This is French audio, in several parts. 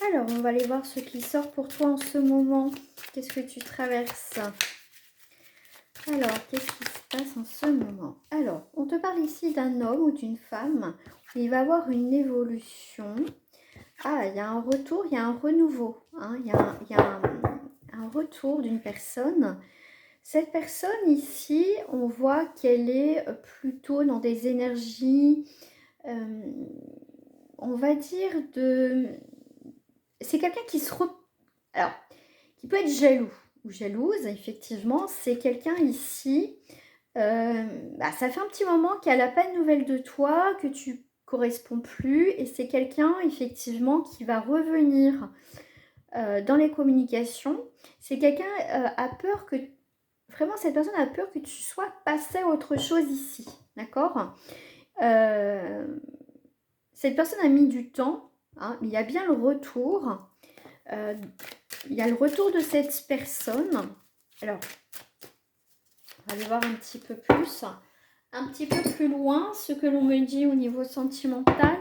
Alors, on va aller voir ce qui sort pour toi en ce moment. Qu'est-ce que tu traverses? Alors, qu'est-ce qui se passe en ce moment? Alors, on te parle ici d'un homme ou d'une femme. Il va avoir une évolution. Ah, il y a un retour, il y a un renouveau. Hein, il y a un retour d'une personne. Cette personne ici, on voit qu'elle est plutôt dans des énergies, on va dire, de... C'est quelqu'un qui se... Alors, qui peut être jaloux ou jalouse, effectivement. C'est quelqu'un ici, ça fait un petit moment qu'elle n'a pas de nouvelles de toi, que tu corresponds plus, et c'est quelqu'un, effectivement, qui va revenir dans les communications. C'est quelqu'un a peur que... Vraiment, cette personne a peur que tu sois passé à autre chose ici, d'accord? Cette personne a mis du temps, hein, mais il y a bien le retour. Il y a le retour de cette personne. Alors, on va aller voir un petit peu plus loin, ce que l'on me dit au niveau sentimental.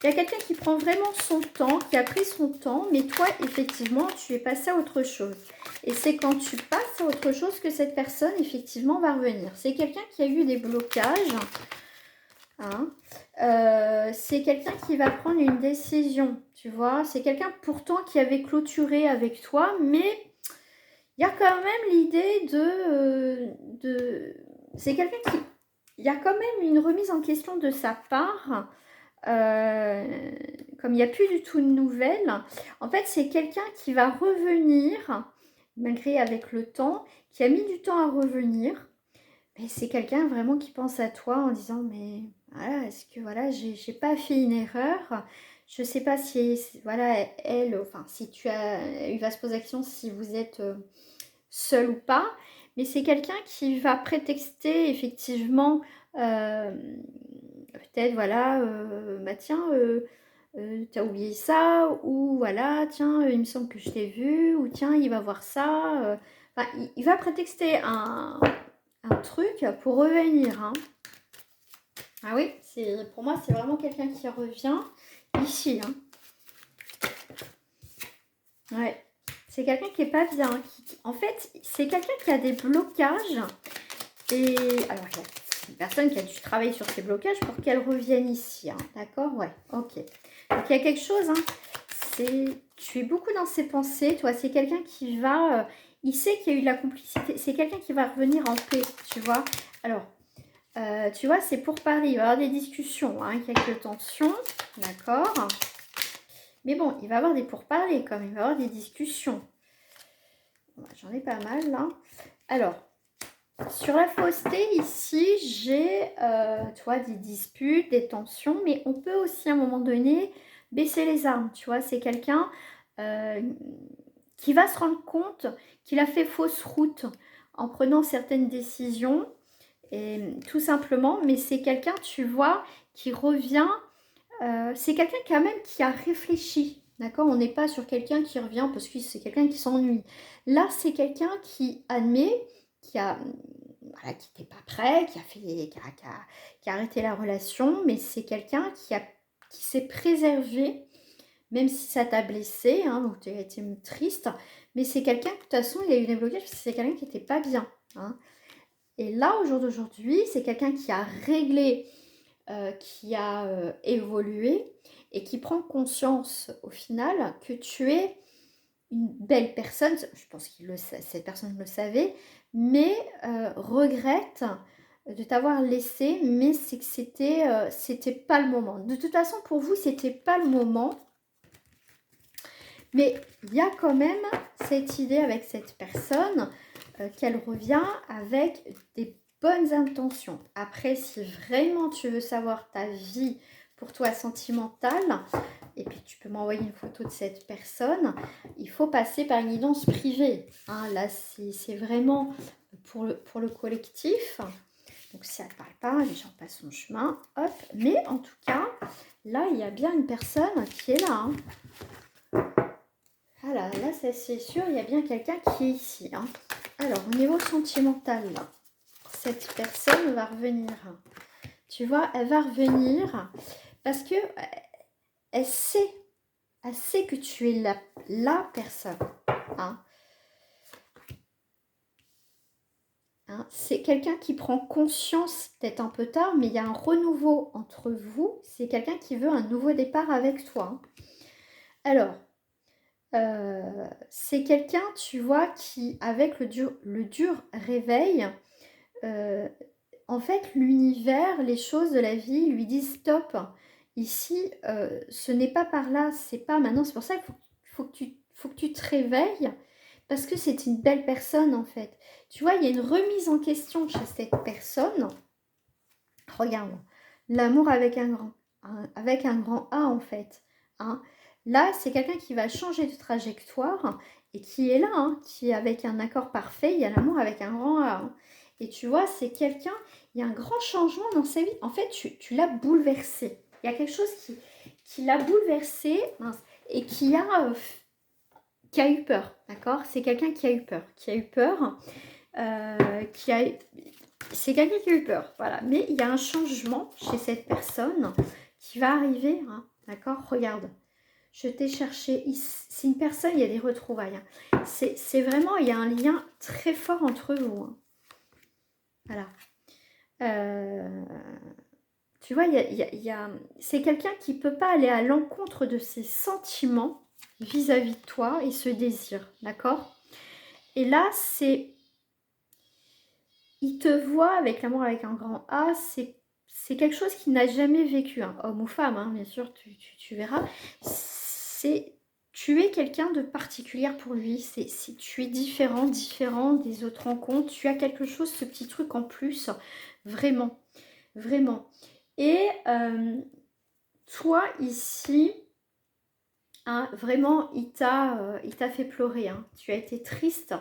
Il y a quelqu'un qui prend vraiment son temps, qui a pris son temps, mais toi, effectivement, tu es passé à autre chose. Et c'est quand tu passes à autre chose que cette personne, effectivement, va revenir. C'est quelqu'un qui a eu des blocages. Hein. C'est quelqu'un qui va prendre une décision, tu vois. C'est quelqu'un pourtant qui avait clôturé avec toi, mais il y a quand même l'idée c'est quelqu'un qui... Il y a quand même une remise en question de sa part. Comme il n'y a plus du tout de nouvelles. En fait, c'est quelqu'un qui va revenir, malgré avec le temps, qui a mis du temps à revenir. Mais c'est quelqu'un vraiment qui pense à toi en disant, mais voilà, est-ce que voilà, j'ai pas fait une erreur? Je sais pas si, voilà, elle, enfin, si tu as, il va se poser la question si vous êtes seul ou pas, mais c'est quelqu'un qui va prétexter effectivement, peut-être voilà, bah tiens, t'as oublié ça, ou voilà, tiens, il me semble que je t'ai vu, ou tiens, il va voir ça. Enfin, il va prétexter un truc pour revenir. Hein. Ah oui, pour moi, c'est vraiment quelqu'un qui revient ici. Hein. Ouais. C'est quelqu'un qui est pas bien. En fait, c'est quelqu'un qui a des blocages. Et alors, c'est une personne qui a dû travailler sur ses blocages pour qu'elle revienne ici. Hein. D'accord? Ouais, ok. Donc, il y a quelque chose. Hein. Tu es beaucoup dans ses pensées. Toi, c'est quelqu'un qui va... il sait qu'il y a eu de la complicité. C'est quelqu'un qui va revenir en paix, tu vois. Alors, tu vois, c'est pour parler. Il va y avoir des discussions, hein, quelques tensions. D'accord? Mais bon, il va y avoir des pourparlers quand même. Il va y avoir des discussions. J'en ai pas mal là. Alors, sur la fausseté, ici, j'ai, tu vois, des disputes, des tensions, mais on peut aussi à un moment donné baisser les armes, tu vois. C'est quelqu'un qui va se rendre compte qu'il a fait fausse route en prenant certaines décisions, et tout simplement, mais c'est quelqu'un, tu vois, qui revient, c'est quelqu'un quand même qui a réfléchi. D'accord, on n'est pas sur quelqu'un qui revient parce que c'est quelqu'un qui s'ennuie. Là, c'est quelqu'un qui admet, qui a, voilà, qui n'était pas prêt, qui a arrêté la relation, mais c'est quelqu'un qui s'est préservé, même si ça t'a blessé, hein, donc tu as été triste, mais c'est quelqu'un, de toute façon, il a eu des blocages parce que c'est quelqu'un qui n'était pas bien. Hein. Et là, au jour d'aujourd'hui, c'est quelqu'un qui a réglé, qui a évolué et qui prend conscience au final que tu es une belle personne. Je pense que cette personne le savait, mais regrette de t'avoir laissé, mais c'est que c'était pas le moment. De toute façon, pour vous, c'était pas le moment. Mais il y a quand même cette idée avec cette personne qu'elle revient avec des bonnes intentions. Après, si vraiment tu veux savoir ta vie pour toi sentimentale, et puis tu peux m'envoyer une photo de cette personne, il faut passer par une guidance privée. Hein, là, c'est vraiment pour le collectif. Donc si ça ne te parle pas, les gens passent son chemin. Hop. Mais en tout cas, là, il y a bien une personne qui est là. Hein. Voilà, là, c'est sûr, il y a bien quelqu'un qui est ici. Hein. Alors, au niveau sentimental, là, cette personne va revenir. Tu vois, elle va revenir parce que elle sait que tu es la personne. Hein. Hein. C'est quelqu'un qui prend conscience, peut-être un peu tard, mais il y a un renouveau entre vous. C'est quelqu'un qui veut un nouveau départ avec toi. Hein. Alors, c'est quelqu'un, tu vois, qui, avec le dur réveil, en fait, l'univers, les choses de la vie lui disent stop. Ici, ce n'est pas par là, c'est pas maintenant. C'est pour ça qu'il faut que tu te réveilles, parce que c'est une belle personne, en fait. Tu vois, il y a une remise en question chez cette personne. Regarde, l'amour avec un grand A, en fait. Hein. Là, c'est quelqu'un qui va changer de trajectoire et qui est là, hein, qui est avec un accord parfait. Il y a l'amour avec un grand A. Hein. Et tu vois, c'est quelqu'un, il y a un grand changement dans sa vie. En fait, tu l'as bouleversé. Il y a quelque chose qui l'a bouleversé et qui a eu peur. D'accord. C'est quelqu'un qui a eu peur. C'est quelqu'un qui a eu peur, voilà. Mais il y a un changement chez cette personne qui va arriver, hein, d'accord. Regarde, je t'ai cherché, c'est une personne, il y a des retrouvailles. Hein. C'est vraiment, il y a un lien très fort entre vous. Hein. Voilà. Tu vois, c'est quelqu'un qui ne peut pas aller à l'encontre de ses sentiments vis-à-vis de toi et ce désir, d'accord. Et là, il te voit avec l'amour avec un grand A, c'est quelque chose qu'il n'a jamais vécu, hein, homme ou femme, hein, bien sûr, tu verras. Tu es quelqu'un de particulier pour lui, tu es différent des autres rencontres, tu as quelque chose, ce petit truc en plus, vraiment, vraiment. Et toi, ici, hein, vraiment, il t'a fait pleurer, hein. Tu as été triste,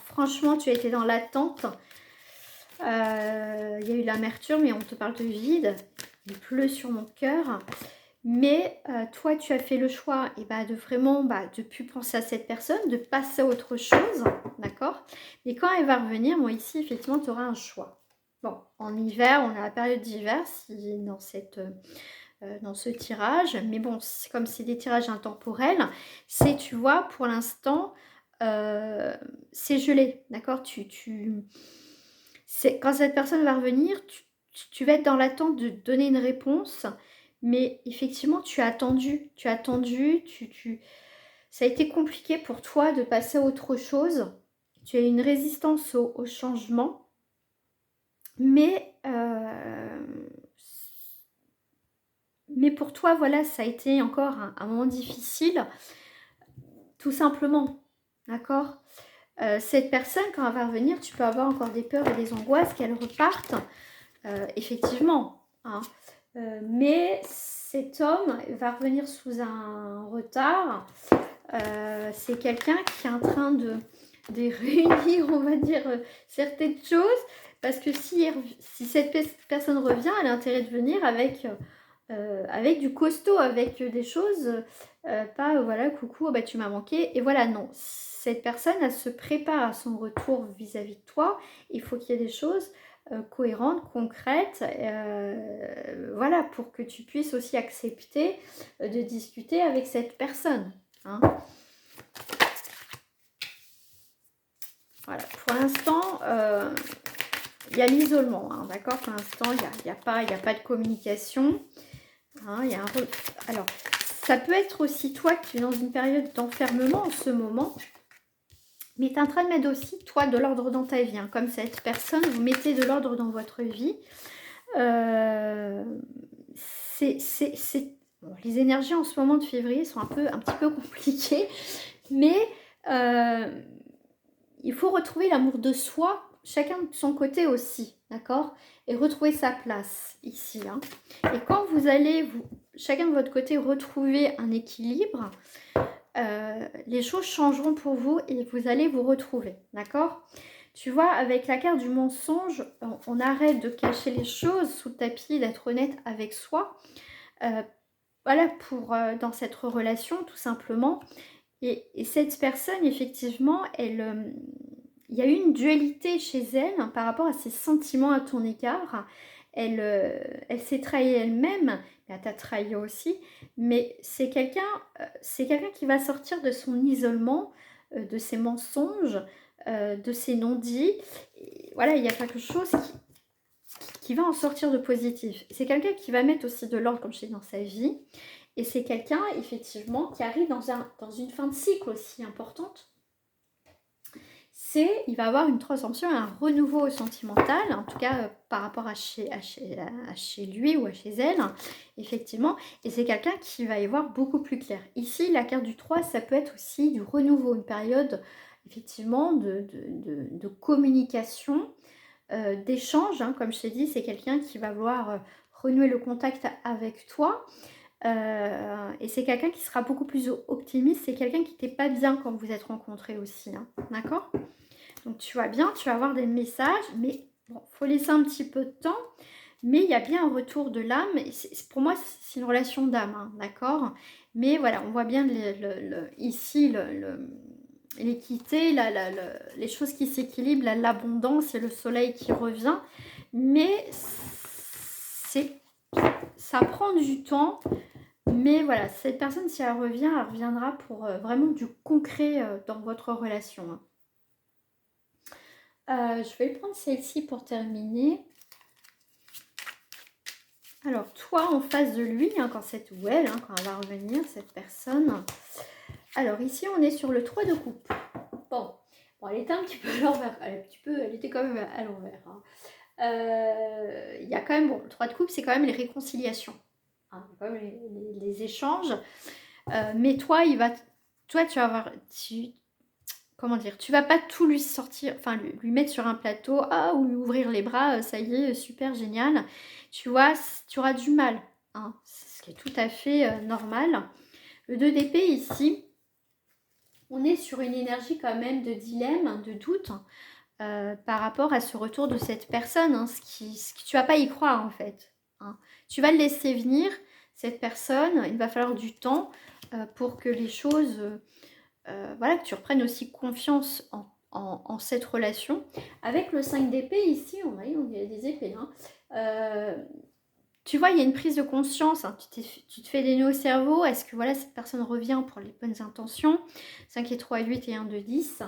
franchement, tu as été dans l'attente. Il y a eu l'amertume, mais on te parle de vide. Il pleut sur mon cœur. Mais toi, tu as fait le choix de vraiment de plus penser à cette personne, de passer à autre chose. D'accord. Mais quand elle va revenir, moi ici, effectivement, tu auras un choix. Bon, en hiver, on a la période d'hiver dans ce tirage. Mais bon, comme c'est des tirages intemporels, tu vois, pour l'instant, c'est gelé, d'accord. Quand cette personne va revenir, tu vas être dans l'attente de donner une réponse, mais effectivement, tu as attendu, ça a été compliqué pour toi de passer à autre chose. Tu as une résistance au changement, mais pour toi, voilà, ça a été encore un moment difficile, tout simplement, d'accord. Cette personne, quand elle va revenir, tu peux avoir encore des peurs et des angoisses qu'elle reparte, effectivement. Hein. Mais cet homme va revenir sous un retard. C'est quelqu'un qui est en train de réunir, on va dire, certaines choses. Parce que si cette personne revient, elle a intérêt de venir avec du costaud, avec des choses, pas voilà, coucou, bah, tu m'as manqué. Et voilà, non. Cette personne, elle se prépare à son retour vis-à-vis de toi. Il faut qu'il y ait des choses cohérentes, concrètes, voilà, pour que tu puisses aussi accepter de discuter avec cette personne. Hein. Voilà, pour l'instant, il y a l'isolement, hein, d'accord. Pour l'instant, il n'y a pas de communication. Hein, alors, ça peut être aussi toi qui es dans une période d'enfermement en ce moment, mais tu es en train de mettre aussi, toi, de l'ordre dans ta vie. Hein. Comme cette personne, vous mettez de l'ordre dans votre vie. Bon, les énergies en ce moment de février sont un petit peu compliquées, mais il faut retrouver l'amour de soi, chacun de son côté aussi, d'accord, et retrouver sa place ici. Hein. Et quand vous allez, chacun de votre côté, retrouver un équilibre, les choses changeront pour vous et vous allez vous retrouver, d'accord. Tu vois, avec la carte du mensonge, on arrête de cacher les choses sous le tapis, d'être honnête avec soi. Voilà, dans cette relation, tout simplement. Et cette personne, effectivement, il y a eu une dualité chez elle, hein, par rapport à ses sentiments à ton égard. elle s'est trahie elle-même, elle t'a trahi aussi, mais c'est quelqu'un qui va sortir de son isolement, de ses mensonges, de ses non-dits. Et voilà, il y a quelque chose qui va en sortir de positif. C'est quelqu'un qui va mettre aussi de l'ordre, comme je dis, dans sa vie. Et c'est quelqu'un, effectivement, qui arrive dans une fin de cycle aussi importante. Il va avoir une transformation, un renouveau sentimental, en tout cas par rapport à chez lui ou à chez elle, effectivement. Et c'est quelqu'un qui va y voir beaucoup plus clair. Ici, la carte du 3, ça peut être aussi du renouveau, une période, effectivement, de communication, d'échange. Hein, comme je t'ai dit, c'est quelqu'un qui va vouloir renouer le contact avec toi. Et c'est quelqu'un qui sera beaucoup plus optimiste. C'est quelqu'un qui n'était pas bien quand vous vous êtes rencontrés aussi. Hein, d'accord ? Donc tu vois bien, tu vas avoir des messages, mais bon, faut laisser un petit peu de temps. Mais il y a bien un retour de l'âme. Pour moi, c'est une relation d'âme, hein, d'accord ? Mais voilà, on voit bien ici l'équité, les choses qui s'équilibrent, l'abondance et le soleil qui revient. Mais ça prend du temps. Mais voilà, cette personne, si elle revient, elle reviendra pour vraiment du concret dans votre relation. Hein. Je vais prendre celle-ci pour terminer. Alors, toi, en face de lui, hein, quand elle va revenir, cette personne. Alors, ici, on est sur le 3 de coupe. Bon, elle était un petit peu à l'envers. Elle était quand même à l'envers. Hein. Il y a quand même, le 3 de coupe, c'est quand même les réconciliations. Hein, quand même les échanges. Mais toi, tu vas avoir... Comment dire, tu vas pas tout lui sortir, enfin lui mettre sur un plateau, ou lui ouvrir les bras, ça y est, super génial. Tu vois, tu auras du mal, hein, ce qui est tout à fait normal. Le 2 d'épée ici, on est sur une énergie quand même de dilemme, de doute, par rapport à ce retour de cette personne, hein, ce qui tu vas pas y croire en fait. Hein. Tu vas le laisser venir, cette personne, il va falloir du temps pour que les choses... voilà, que tu reprennes aussi confiance en cette relation. Avec le 5 d'épée, ici, on a des épées. Hein. Tu vois, il y a une prise de conscience. Hein. Tu te fais des nœuds au cerveau. Est-ce que voilà, cette personne revient pour les bonnes intentions? 5 et 3, 8 et 1, 2, 10.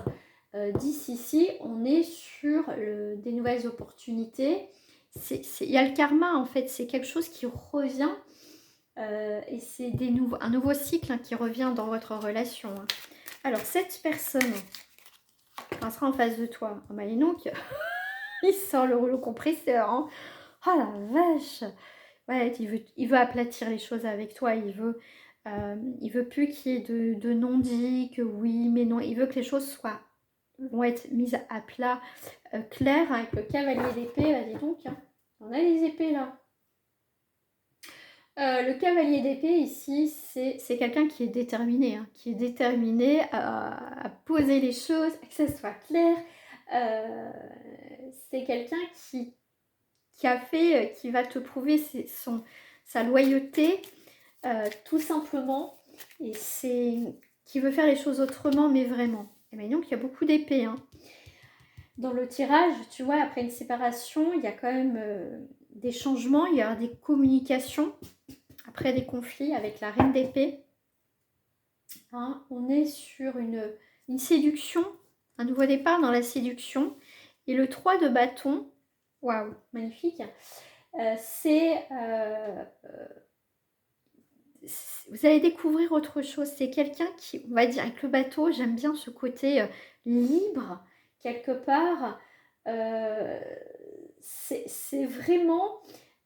10 ici, on est sur des nouvelles opportunités. Il y a le karma, en fait. C'est quelque chose qui revient. Et c'est un nouveau cycle qui revient dans votre relation. Hein. Alors, cette personne sera en face de toi. Oh, bah, et donc, il sort le rouleau compresseur. Hein. Oh la vache! Ouais, il veut aplatir les choses avec toi. Il veut plus qu'il y ait de non-dits, que oui, mais non. Il veut que les choses vont être mises à plat, clair, avec le cavalier d'épée. Là, dis donc, hein. On a les épées là. Le cavalier d'épée ici, c'est quelqu'un qui est déterminé, hein, qui est déterminé à poser les choses, que ça soit clair. C'est quelqu'un qui va te prouver sa loyauté, tout simplement, et qui veut faire les choses autrement, mais vraiment. Et bien donc, il y a beaucoup d'épées. Hein. Dans le tirage, tu vois, après une séparation, il y a quand même des changements, il y a des communications. Après des conflits avec la reine d'épée, hein, on est sur une séduction, un nouveau départ dans la séduction. Et le 3 de bâton, waouh, magnifique, vous allez découvrir autre chose. C'est quelqu'un qui, on va dire, avec le bateau, j'aime bien ce côté libre, quelque part. C'est vraiment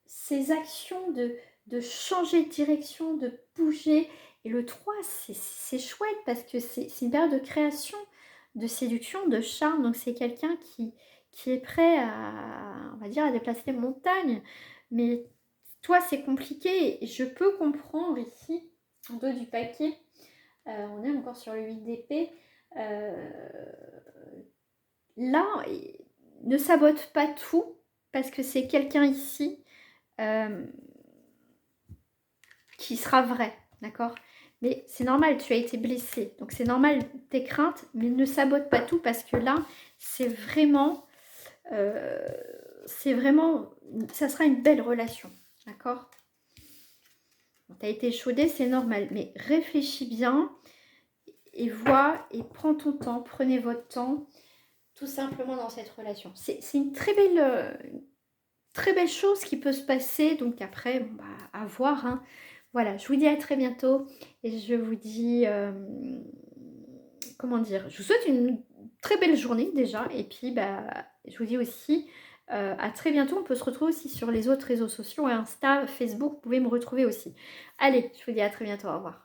ces actions de changer de direction, de bouger. Et le 3, c'est chouette parce que c'est une période de création, de séduction, de charme. Donc c'est quelqu'un qui est prêt on va dire, à déplacer les montagnes. Mais toi, c'est compliqué. Et je peux comprendre ici, en dos du paquet, on est encore sur le 8 d'épée. Là, ne sabote pas tout parce que c'est quelqu'un ici qui sera vrai, d'accord? Mais c'est normal, tu as été blessé. Donc c'est normal tes craintes, mais ne sabote pas tout parce que là, c'est vraiment c'est vraiment, ça sera une belle relation, d'accord? Tu as été échaudé, c'est normal, mais réfléchis bien et vois et prends ton temps, prenez votre temps, tout simplement dans cette relation. C'est une très belle chose qui peut se passer, donc après, bon, bah, à voir, hein. Voilà, je vous dis à très bientôt et je vous dis, comment dire, je vous souhaite une très belle journée déjà et puis bah, je vous dis aussi à très bientôt. On peut se retrouver aussi sur les autres réseaux sociaux, Insta, Facebook, vous pouvez me retrouver aussi. Allez, je vous dis à très bientôt, au revoir.